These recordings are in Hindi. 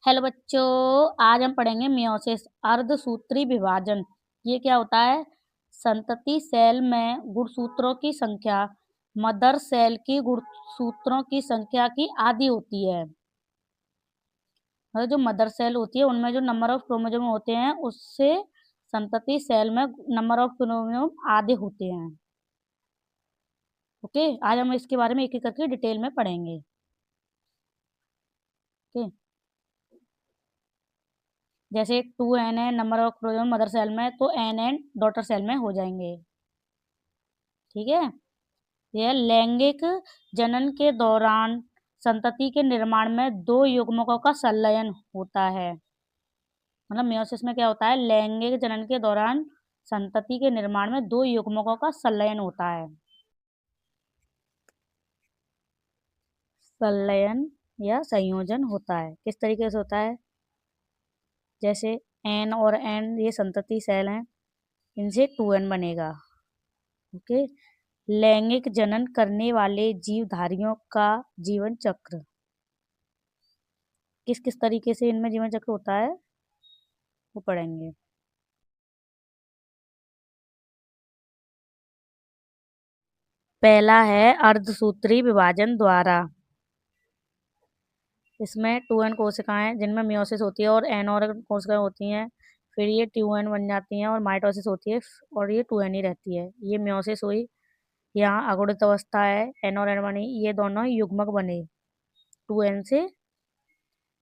हेलो बच्चों, आज हम पढ़ेंगे मियोसिस अर्धसूत्री विभाजन। ये क्या होता है? संतति सेल में गुणसूत्रों की संख्या मदर सेल की गुणसूत्रों की संख्या की आधी होती है। मतलब जो मदर सेल होती है उनमें जो नंबर ऑफ क्रोमोसोम होते हैं उससे संतति सेल में नंबर ऑफ क्रोमोसोम आधे होते हैं। ओके, आज हम इसके बारे में एक एक करके डिटेल में पढ़ेंगे। ओके, जैसे 2n है number of chromosome mother cell में, तो nn डॉटर सेल में हो जाएंगे। ठीक है, यह लैंगिक जनन के दौरान संतति के निर्माण में दो युग्मकों का संलयन होता है। मतलब मेयोसिस में क्या होता है? लैंगिक जनन के दौरान संतति के निर्माण में दो युग्मकों का संलयन होता है। संलयन या संयोजन होता है। किस तरीके से होता है? जैसे एन और एन ये संतति सेल हैं, इनसे 2n बनेगा। ओके, लैंगिक जनन करने वाले जीवधारियों का जीवन चक्र किस किस तरीके से इनमें जीवन चक्र होता है वो पढ़ेंगे। पहला है अर्धसूत्री विभाजन द्वारा। इसमें 2n कोशिकाएं जिनमें मियोसिस होती है और n और कोशिकाएं होती हैं, फिर ये 2n बन जाती हैं और माइटोसिस होती है और ये 2n ही रहती है। ये मियोसिस हुई। यहाँ अगुणित अवस्था है, n और n बनी, ये दोनों युग्मक बने, 2n से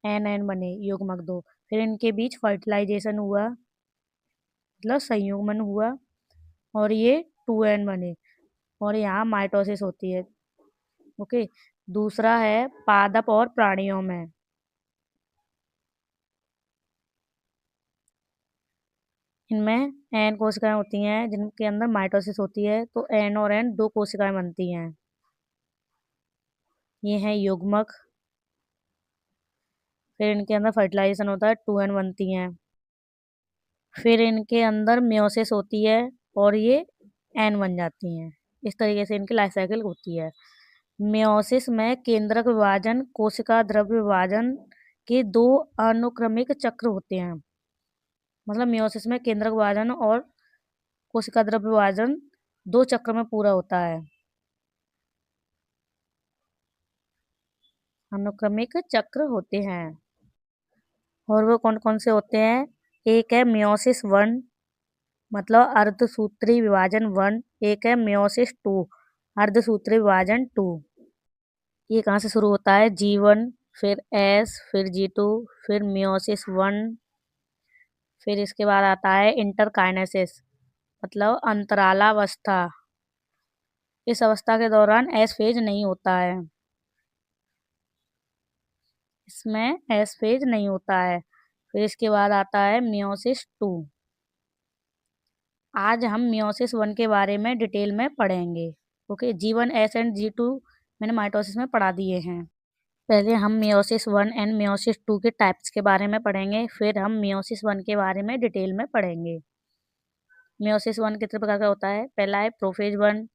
nn बने युग्मक दो। फिर इनके बीच फर्टिलाइजेशन हुआ, मतलब संयुग्मन हुआ, और ये 2n बने और यहाँ माइटोसिस होती है। ओके, दूसरा है पादप और प्राणियों में। इनमें n कोशिकाएं होती हैं जिनके अंदर माइटोसिस होती है, तो n और n दो कोशिकाएं बनती हैं। ये हैं युग्मक। फिर इनके अंदर फर्टिलाइजेशन होता है, 2n बनती हैं। फिर इनके अंदर मियोसिस होती है और ये n बन जाती हैं। इस तरीके से इनकी लाइफ साइकिल होती है। मियोसिस में केंद्रक विभाजन कोशिका द्रव्य विभाजन के दो अनुक्रमिक चक्र होते हैं। मतलब मियोसिस में केंद्रक विभाजन और कोशिका द्रव्य विभाजन दो चक्र में पूरा होता है। अनुक्रमिक चक्र होते हैं और वो कौन कौन से होते हैं? एक है मियोसिस 1, मतलब अर्धसूत्री विभाजन 1। एक है मियोसिस 2, अर्धसूत्री विभाजन 2। ये कहाँ से शुरू होता है? G1, फिर S, फिर G2, फिर मियोसिस 1। फिर इसके बाद आता है इंटरकाइनेसिस, मतलब अंतरालावस्था। इस अवस्था के दौरान एस फेज नहीं होता है। इसमें एस फेज नहीं होता है। फिर इसके बाद आता है मियोसिस 2। आज हम मियोसिस 1 के बारे में डिटेल में पढ़ेंगे। Okay, G1, S and G2 मैंने माइटोसिस में पढ़ा दिए हैं। पहले हम मियोसिस 1 एंड मियोसिस 2 के टाइप्स के बारे में पढ़ेंगे, फिर हम मियोसिस 1 के बारे में डिटेल में पढ़ेंगे। मियोसिस 1 कितने प्रकार का होता है? पहला है प्रोफेज 1,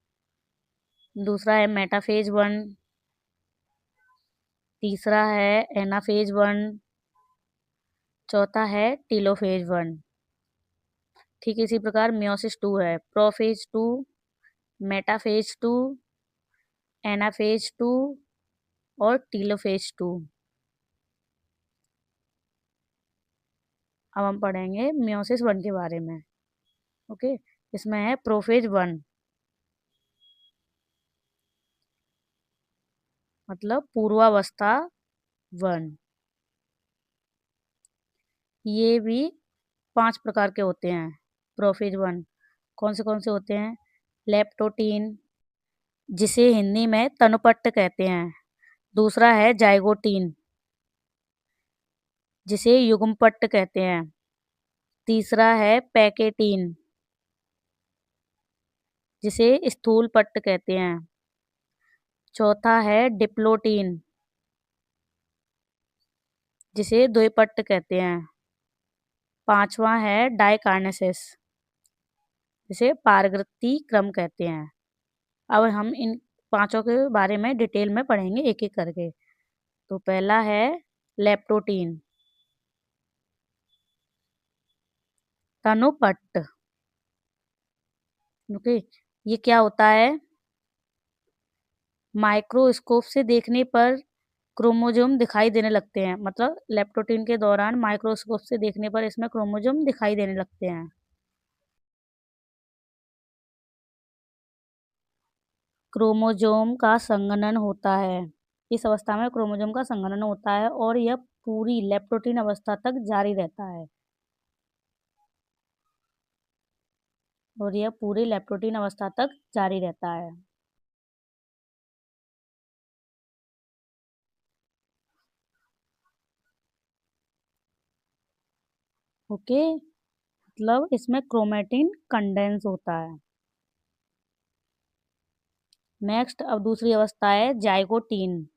दूसरा है मेटाफेज 1, तीसरा है एनाफेज 1, चौथा है टीलोफेज 1। ठीक इसी प्रकार मियोसिस 2 है प्रोफेज 2, मेटाफेज 2, एनाफेज 2 और टीलोफेज 2। अब हम पढ़ेंगे मियोसिस 1 के बारे में। ओके, इसमें है प्रोफेज 1, मतलब पूर्वावस्था 1। ये भी 5 प्रकार के होते हैं। प्रोफेज 1 कौन से होते हैं? लेप्टोटीन, जिसे हिंदी में तनुपट्ट कहते हैं। दूसरा है जाइगोटीन, जिसे युग्मपट्ट कहते हैं। तीसरा है पैकेटीन, जिसे स्थूल पट्ट कहते हैं। चौथा है डिप्लोटीन, जिसे द्विपट्ट कहते हैं। पांचवा है डाइकार्नेसिस, जिसे पारगति क्रम कहते हैं। अब हम इन पांचों के बारे में डिटेल में पढ़ेंगे एक एक करके। तो पहला है लेप्टोटीन। तनुपट्ट। ओके, ये क्या होता है? माइक्रोस्कोप से देखने पर क्रोमोसोम दिखाई देने लगते हैं, मतलब लेप्टोप्टीन के दौरान माइक्रोस्कोप से देखने पर इसमें क्रोमोसोम दिखाई देने लगते हैं। क्रोमोसोम का संघनन होता है। इस अवस्था में क्रोमोसोम का संघनन होता है और यह पूरी लेप्टोप्टीन अवस्था तक जारी रहता है। और यह पूरी लेप्टोप्टीन अवस्था तक जारी रहता है। ओके, मतलब इसमें क्रोमेटिन कंडेंस होता है। नेक्स्ट, अब दूसरी अवस्था है जाइगोटीन,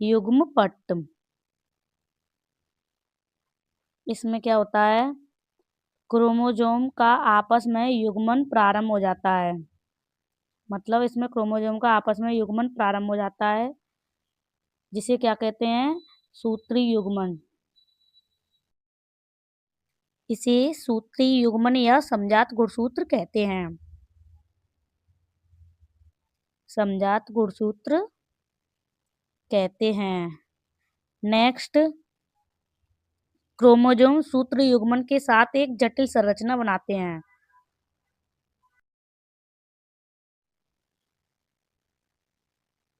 युग्म पट्ट। इसमें क्या होता है? क्रोमोसोम का आपस में युग्मन प्रारंभ हो जाता है। मतलब इसमें क्रोमोसोम का आपस में युग्मन प्रारंभ हो जाता है, जिसे क्या कहते हैं? सूत्री युग्मन। इसे सूत्री युग्मन या समजात गुणसूत्र कहते हैं। समजात गुणसूत्र कहते हैं। नेक्स्ट, क्रोमोसोम सूत्र युग्मन के साथ एक जटिल संरचना बनाते हैं।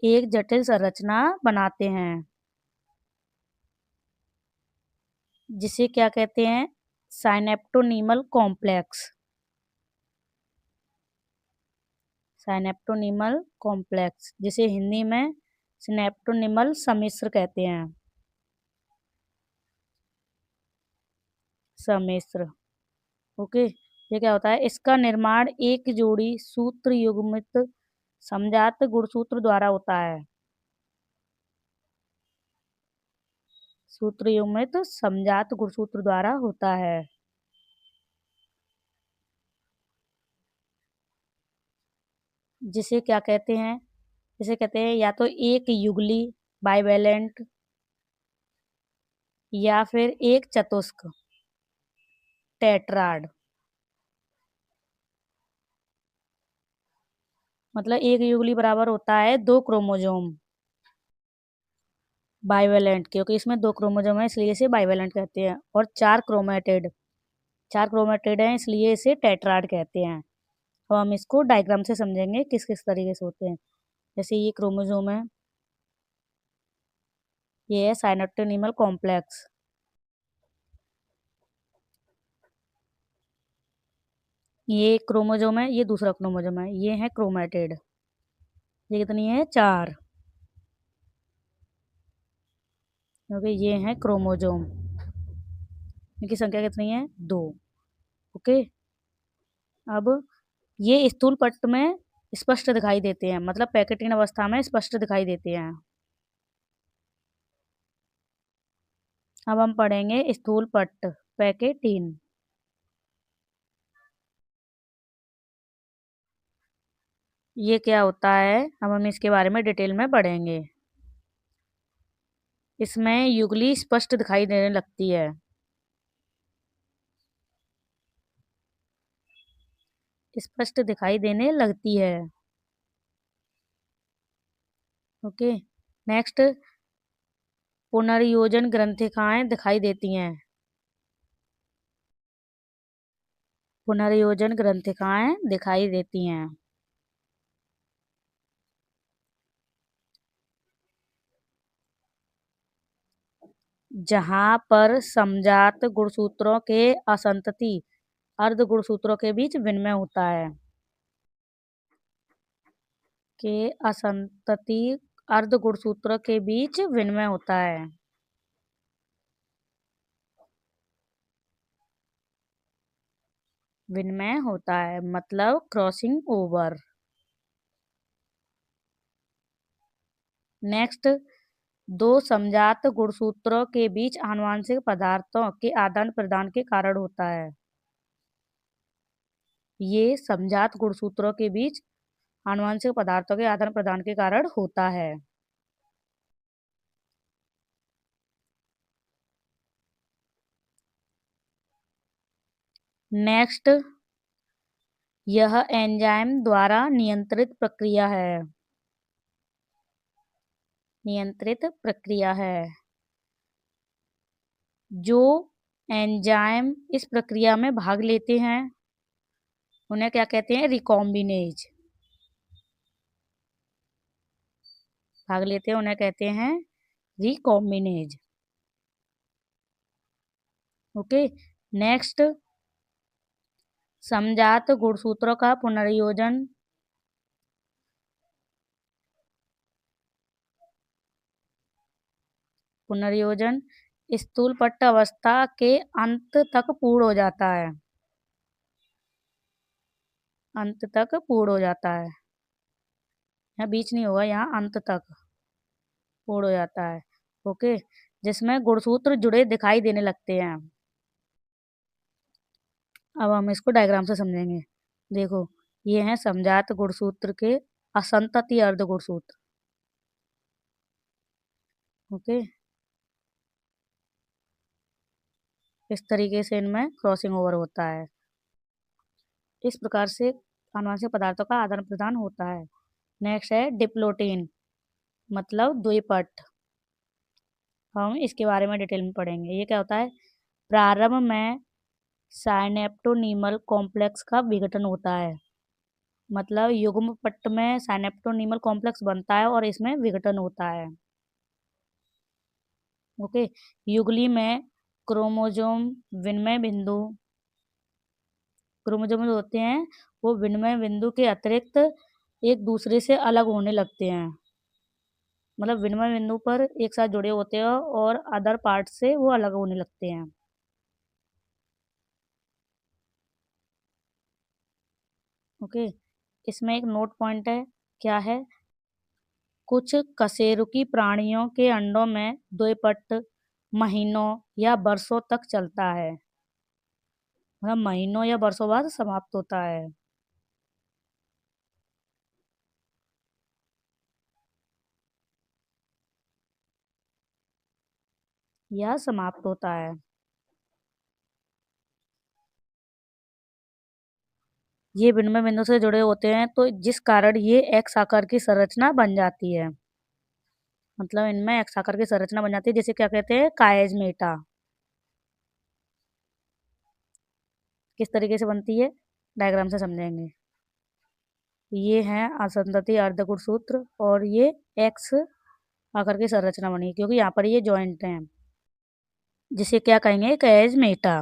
एक जटिल संरचना बनाते हैं, जिसे क्या कहते हैं? साइनेप्टोनीमल कॉम्प्लेक्स। साइनेप्टोनीमल कॉम्प्लेक्स, जिसे हिंदी में सिनेप्टोनीमल सम्मिश्र कहते हैं। सम्मिश्र। ओके, ये क्या होता है? इसका निर्माण एक जोड़ी सूत्र युग्मित समजात गुणसूत्र द्वारा होता है। सूत्र युग्मित समजात गुणसूत्र द्वारा होता है। जिसे क्या कहते हैं? जिसे कहते हैं या तो एक युगली बाइवेलेंट, या फिर एक चतुष्क टेट्राड। मतलब एक युगली बराबर होता है 2 क्रोमोसोम। बाइवेलेंट, क्योंकि इसमें 2 क्रोमोसोम है इसलिए इसे बाइवेलेंट कहते हैं। और 4 क्रोमेटिड हैं इसलिए इसे टेट्राड कहते हैं। अब हम इसको डायग्राम से समझेंगे किस किस तरीके से होते हैं। जैसे ये क्रोमोसोम है, ये है साइनेप्टोनीमल कॉम्प्लेक्स। ये एक क्रोमोसोम है, ये दूसरा क्रोमोसोम है, ये है क्रोमेटिड। ये कितनी है? 4। क्योंकि ये है क्रोमोसोम, इनकी संख्या कितनी है? 2। ओके, अब ये स्थूल पट्ट में स्पष्ट दिखाई देते हैं, मतलब पैकेटिन अवस्था में स्पष्ट दिखाई देते हैं। अब हम पढ़ेंगे स्थूल पट्ट, पैकेटिन। ये क्या होता है? अब हम इसके बारे में डिटेल में पढ़ेंगे। इसमें युगली स्पष्ट दिखाई देने लगती है। स्पष्ट दिखाई देने लगती है। ओके, नेक्स्ट, पुनर्योजन ग्रंथिकाएं दिखाई देती हैं। पुनर्योजन ग्रंथिकाएं दिखाई देती हैं। जहां पर समजात गुणसूत्रों के असंतति अर्ध गुणसूत्रों के बीच विनिमय होता है। के असंतति अर्ध गुणसूत्रों के बीच विनिमय होता है। विनिमय होता है मतलब क्रॉसिंग ओवर। नेक्स्ट, 2 समजात गुणसूत्रों के बीच आनुवंशिक पदार्थों के आदान प्रदान के कारण होता है। ये समजात गुणसूत्रों के बीच आनुवंशिक पदार्थों के आदान प्रदान के कारण होता है। नेक्स्ट, यह एंजाइम द्वारा नियंत्रित प्रक्रिया है। नियंत्रित प्रक्रिया है। जो एंजाइम इस प्रक्रिया में भाग लेते हैं उन्हें क्या कहते हैं? रिकॉम्बिनेज। भाग लेते हैं उन्हें कहते हैं रिकॉम्बिनेज। ओके। नेक्स्ट, समजात गुणसूत्रों का पुनर्योजन। पुनर्योजन स्थूल पट्ट अवस्था के अंत तक पूर्ण हो जाता है। अंत तक पूर्ण हो जाता है। यहाँ बीच नहीं होगा, यहाँ अंत तक पूर्ण हो जाता है। ओके। जिसमें गुणसूत्र जुड़े दिखाई देने लगते हैं। अब हम इसको डायग्राम से समझेंगे। देखो, ये हैं समजात गुणसूत्र के असंतति अर्ध गुणसूत्र। ओके। इस तरीके से इनमें क्रॉसिंग ओवर होता है। इस प्रकार से आनुवंशिक पदार्थों का आदान प्रदान होता है। नेक्स्ट है डिप्लोटीन, मतलब द्विपट। हम इसके बारे में डिटेल में पढ़ेंगे। ये क्या होता है? प्रारंभ में साइनेप्टोनीमल कॉम्प्लेक्स का विघटन होता है। मतलब युग्म पट्ट में साइनेप्टोनीमल कॉम्प्लेक्स बनता है और इसमें विघटन होता है। ओके। युगली में क्रोमोसोम विनिमय बिंदु, क्रोमोसोम जो होते हैं वो विनिमय बिंदु के अतिरिक्त एक दूसरे से अलग होने लगते हैं। मतलब विनिमय बिंदु पर एक साथ जुड़े होते हैं और अदर पार्ट से वो अलग होने लगते हैं। ओके। इसमें एक नोट पॉइंट है। क्या है? कुछ कशेरुकी प्राणियों के अंडों में द्विपट महीनों या वर्षों तक चलता है। मतलब महीनों या वर्षों बाद समाप्त होता है। यह समाप्त होता है। ये विनिमय बिंदु से जुड़े होते हैं तो जिस कारण ये एक्स आकार की संरचना बन जाती है। मतलब इनमें एक्स आकार की संरचना बन जाती है, जिसे क्या कहते हैं? कायस्मेटा। किस तरीके से बनती है? डायग्राम से समझेंगे। ये हैं असंतति अर्धगुणसूत्र और ये एक्स आकार की संरचना बनी है क्योंकि यहाँ पर ये जॉइंट हैं, जिसे क्या कहेंगे? कैजमेटा।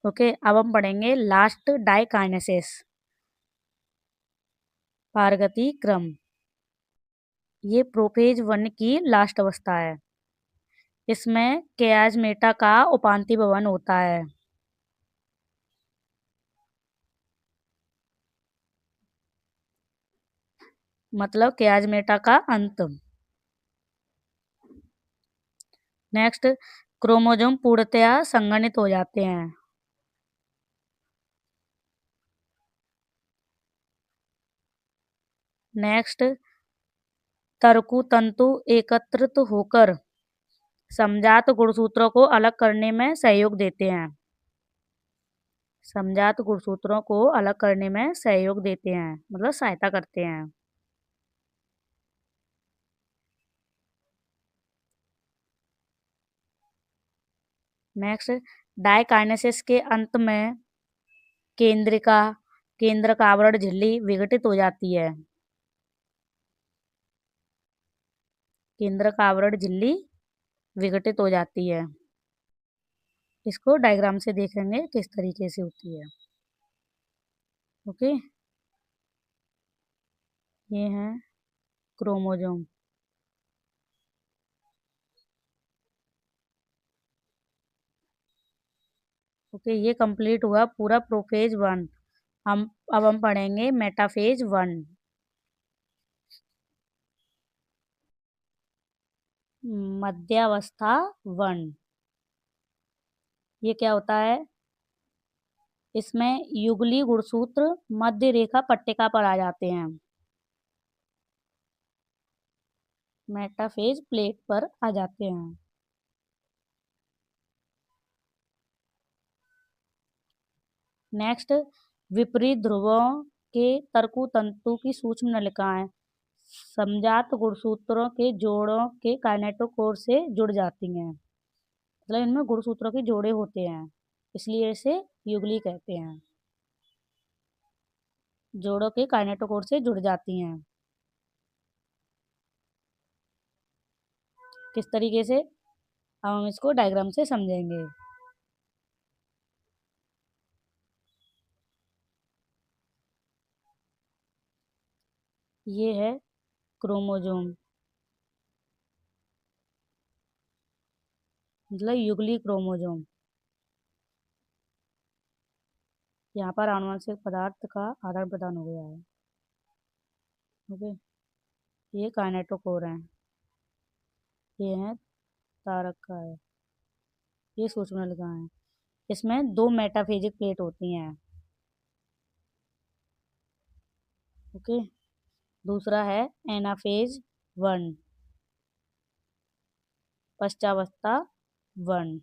ओके। अब हम पढ़ेंगे लास्ट डाइकाइनेसिस, पारगति क्रम। ये प्रोफेज 1 की लास्ट अवस्था है। इसमें कैजमेटा का उपांति भवन होता है। मतलब कैजमेटा का अंत। नेक्स्ट, क्रोमोसोम पूर्णतया संगठित हो जाते हैं। नेक्स्ट, तर्कु तंतु एकत्रित होकर समजात गुणसूत्रों को अलग करने में सहयोग देते हैं। समजात गुणसूत्रों को अलग करने में सहयोग देते हैं, मतलब सहायता करते हैं। नेक्स्ट, डाइकाइनेसिस के अंत में केंद्रिका केंद्रक आवरण झिल्ली विघटित हो जाती है। केंद्रक आवरण झिल्ली विघटित हो जाती है। इसको डायग्राम से देखेंगे किस तरीके से होती है। ओके। ये हैं क्रोमोसोम। ओके, ये कंप्लीट हुआ पूरा प्रोफेज 1। अब हम पढ़ेंगे मेटाफेज 1। मध्यावस्था 1। ये क्या होता है? इसमें युगली गुणसूत्र मध्य रेखा पट्टिका पर आ जाते हैं। मेटाफेज प्लेट पर आ जाते हैं। नेक्स्ट, विपरीत ध्रुवों के तर्कु तंतु की सूक्ष्म नलिकाएं समजात गुणसूत्रों के जोड़ों के काइनेटोकोर से जुड़ जाती हैं। मतलब इनमें गुणसूत्रों के जोड़े होते हैं, इसलिए इसे युगली कहते हैं। जोड़ों के काइनेटोकोर से जुड़ जाती हैं। किस तरीके से? अब हम इसको डायग्राम से समझेंगे। ये है क्रोमोजोम, मतलब युगली क्रोमोजोम। यहाँ पर आनुवंशिक पदार्थ का आदान प्रदान हो गया है। ओके, ये काइनेटोकोर हैं, ये है तारक का है, ये सूक्ष्म नलिका है। इसमें दो मेटाफेजिक प्लेट होती हैं। ओके, दूसरा है एनाफेज 1, पश्चावस्था 1।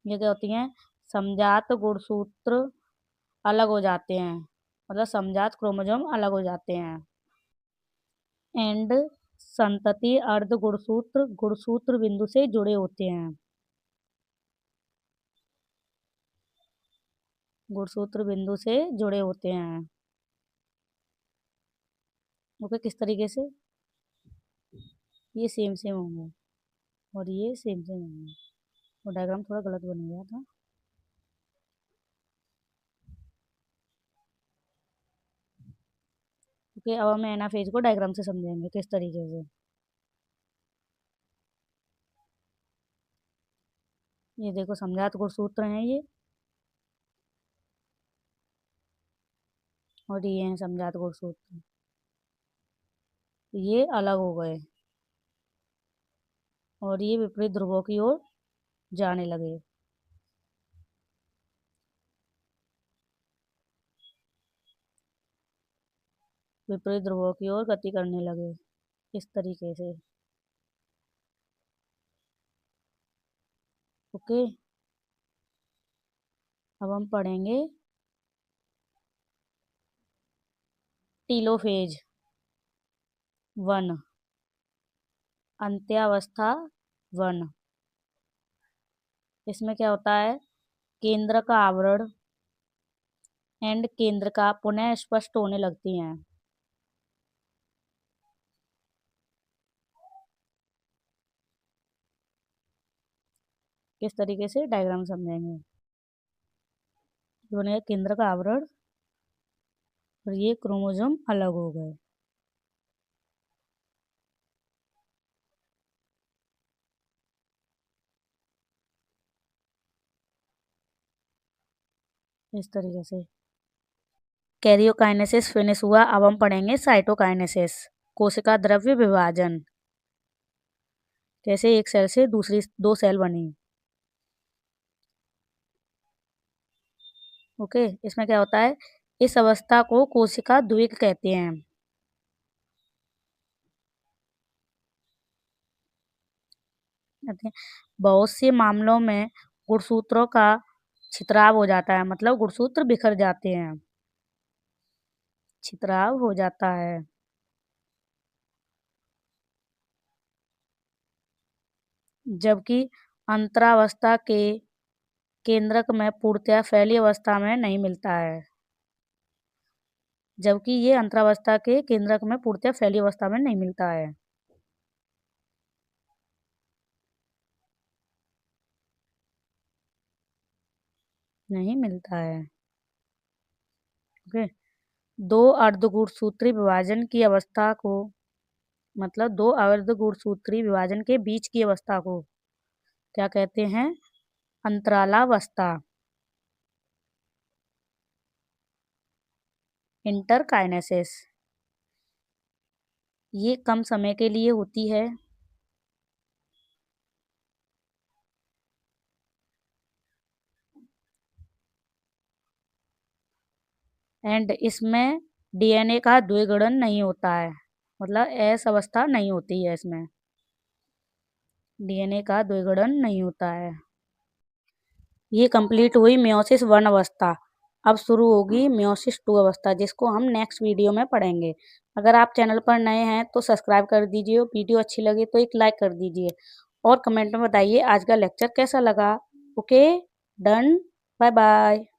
ये क्या होती हैं? समजात गुणसूत्र अलग हो जाते हैं, मतलब समजात क्रोमोसोम अलग हो जाते हैं। एंड संतति अर्ध गुणसूत्र गुणसूत्र बिंदु से जुड़े होते हैं। गुणसूत्र बिंदु से जुड़े होते हैं। ओके, किस तरीके से? ये सेम सेम होंगे और ये सेम सेम होंगे, और डायग्राम थोड़ा गलत बन गया था। ओके, अब हम एनाफेज को डायग्राम से समझेंगे किस तरीके से। ये देखो, समजात गुणसूत्र हैं ये, और ये हैं समजात गुणसूत्र। ये अलग हो गए और ये विपरीत ध्रुवों की ओर जाने लगे। विपरीत ध्रुवों की ओर गति करने लगे इस तरीके से। ओके, अब हम पढ़ेंगे टीलोफेज 1, अंत्यावस्था 1। इसमें क्या होता है? केंद्र का आवरण एंड केंद्र का पुनः स्पष्ट होने लगती हैं। किस तरीके से? डायग्राम समझेंगे। बनेगा केंद्र का आवरण और ये क्रोमोसोम अलग हो गए। इस तरीके से कैरियोकाइनेसिस फिनिश हुआ। अब हम पढ़ेंगे साइटोकाइनेसिस, कोशिका द्रव्य विभाजन। कैसे एक सेल से दूसरी दो सेल बनी। ओके, इसमें क्या होता है? इस अवस्था को कोशिका द्विक कहते हैं। बहुत से मामलों में गुणसूत्रों का छितराव हो जाता है, मतलब गुणसूत्र बिखर जाते हैं, छितराव हो जाता है। जबकि अंतरावस्था के केंद्रक में पूर्णतया फैली अवस्था में नहीं मिलता है। जबकि ये अंतरावस्था के केंद्रक में पूर्णतया फैली अवस्था में नहीं मिलता है। नहीं मिलता है। ओके, दो अर्धगुणसूत्री विभाजन की अवस्था को, मतलब दो अर्धगुणसूत्री विभाजन के बीच की अवस्था को क्या कहते हैं? अंतरालावस्था, इंटरकाइनेसिस। ये कम समय के लिए होती है एंड इसमें डीएनए का द्विगुणन नहीं होता है, मतलब एस अवस्था नहीं होती है इसमें, डीएनए का द्विगुणन नहीं होता है। ये कंप्लीट हुई मियोसिस 1 अवस्था। अब शुरू होगी मियोसिस 2 अवस्था, जिसको हम नेक्स्ट वीडियो में पढ़ेंगे। अगर आप चैनल पर नए हैं तो सब्सक्राइब कर दीजिए और वीडियो अच्छी लगे तो एक लाइक कर दीजिए और कमेंट में बताइए आज का लेक्चर कैसा लगा। Okay, done, bye bye.